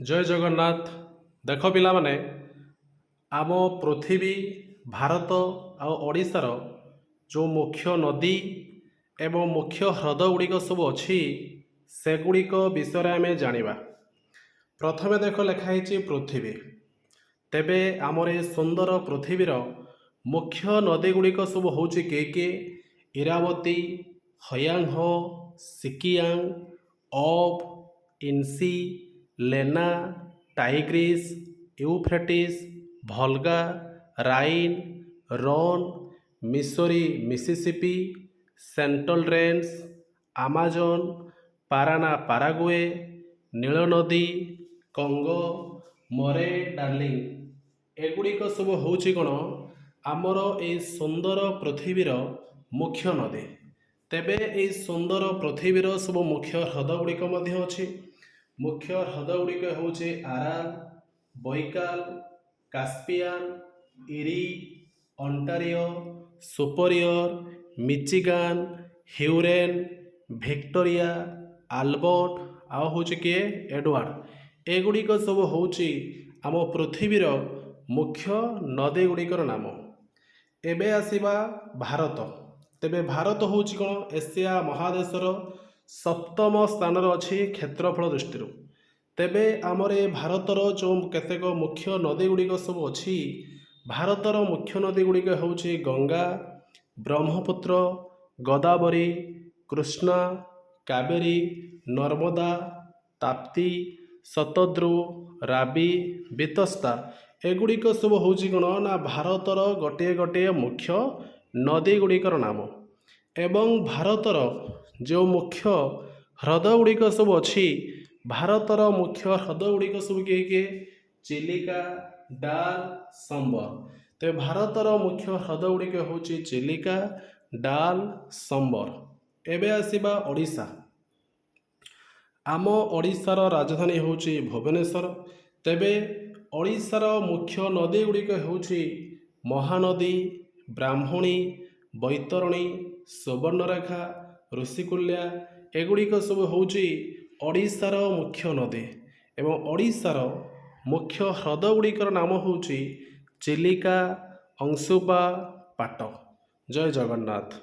जय जगन्नाथ। देख पिला माने आम पृथ्वी भारत आड़िशार जो मुख्य नदी एवं मुख्य ह्रद गुड़िक सब अच्छी सेगुड़िक विषय आम जाना। प्रथमे देख लिखाई पृथ्वी। तेबे आमर ए सुंदर पृथ्वीर मुख्य नदी गुड़िक सब हूँ के इरावती, हयांग हो, Sikiang, Ob, Yenisei, Lena, Tigris, Euphrates, Volga, Rhine, Rhone, Missouri, Mississippi, central range, Amazon, Parana Paraguay, नील नदी, कंगो, मोरे डार्लिंग एगुड़िक सब हूँ कौन आमर ए सुंदर पृथ्वीर मुख्य नदी। तेबे ए सुंदर पृथ्वीर सब मुख्य ह्रद गुड़िक अच्छी। मुख्य ह्रद गुड़िक हूँ आराल, Baikal, Caspian, eri, Ontario, superior, मिचिगान, ह्यूरेन, Victoria, Albert आउ हूँ किए एडवार्ड। एगुड़िक सब हूँ आम पृथ्वीर मुख्य नदी गुड़िकर नाम। एबे आसीबा भारत। तेबे भारत हूँ कौन एशिया महादेशर सप्तम स्थान अच्छी क्षेत्रफल दृष्टि। तेबे आमर ए भारतर जो केतेक मुख्य नदी गुड़िक सब अच्छी भारतर मुख्य नदी गुड़िक हूँ गंगा, ब्रह्मपुत्र, गोदावरी, कृष्णा, कावेरी, नर्मदा, ताप्ती, शतद्रु, राबी, बीतस्ता एगुड़िक सब हूँ कौन ना भारतर गोटे गोटे मुख्य नदी गुड़िकर नाम। एवं भारतर जो मुख्य ह्रद गुड़िक सब अच्छी भारतर मुख्य ह्रद गुड़िक सब किए चिलिका, डाल, संबर। तो भारतर मुख्य ह्रद गुड़िक हूँ चिलिका, डाल, संबर। एबे आसीबा ओडिशा। आम ओडिशार राजधानी हूँ भुवनेश्वर। तेबे ओडिशार मुख्य नदी गुड़िक हूँ महानदी, ब्राह्मणी, बैतरणी, सुवर्णरेखा, ऋषिकुल्या एगुड़िक सब हूँ ओडिशार मुख्य नदी। एवं ओडिशार मुख्य ह्रद गुड़िकर नाम हूँ चिलिका, अंशुपा, पाट। जय जगन्नाथ।